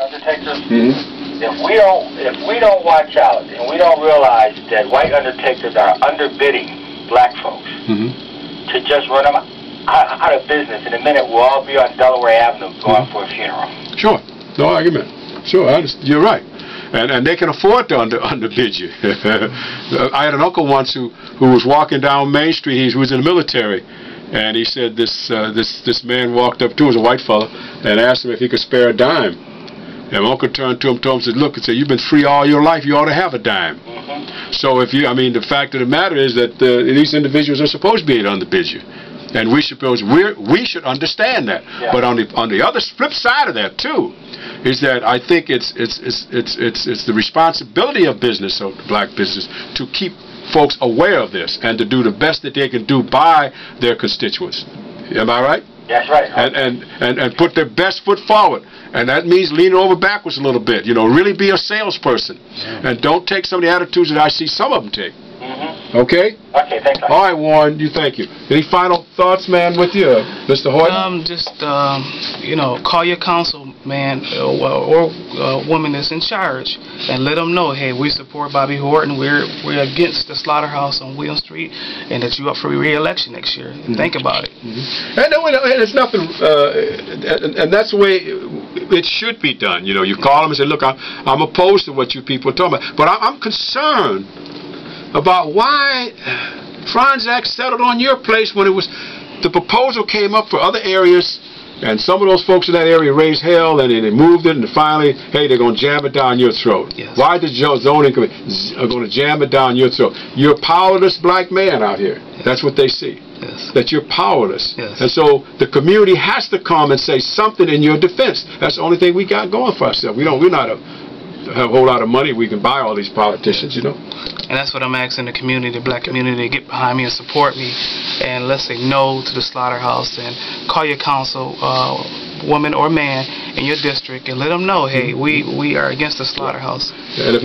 undertakers. If we don't watch out and we don't realize that white undertakers are underbidding black folks to just run them out of business, in a minute we'll all be on Delaware Avenue going for a funeral. Sure, no argument. Sure, you're right. And they can afford to underbid you. I had an uncle once who was walking down Main Street. He was in the military, and he said this man walked up to him, was a white fella, and asked him if he could spare a dime. And my uncle turned to him and said, "Look," and said, "You've been free all your life. You ought to have a dime." So if I mean, the fact of the matter is that these individuals are supposed to be able to underbid you, and we should understand that. Yeah. But on the other flip side of that too, is that I think it's the responsibility of business, of black business, to keep folks aware of this and to do the best that they can do by their constituents. Am I right? That's right. And put their best foot forward. And that means leaning over backwards a little bit. You know, really be a salesperson. And don't take some of the attitudes that I see some of them take. Okay? Okay, thanks. All right, Warren, thank you. Any final thoughts, man, with you, Mr. Horton? You know, call your council, man, or woman that's in charge, and let them know, hey, we support Bobby Horton. We're against the slaughterhouse on William Street, and that you're up for re-election next year. Think about it. And it's nothing, and that's the way it should be done. You know, you call them and say, look, I'm opposed to what you people are talking about, but I'm concerned about why Franzak settled on your place when the proposal came up for other areas, and some of those folks in that area raised hell, and they moved it, and finally, hey, they're going to jam it down your throat. Yes. Why the zoning committee are going to jam it down your throat? You're a powerless black man out here. Yes. That's what they see. Yes. That you're powerless. Yes. And so the community has to come and say something in your defense. That's the only thing we got going for ourselves. We're not have a whole lot of money we can buy all these politicians, you know. And that's what I'm asking the community, the black community, to get behind me and support me, and let's say no to the slaughterhouse, and call your council, woman or man in your district, and let them know, hey, we are against the slaughterhouse. And if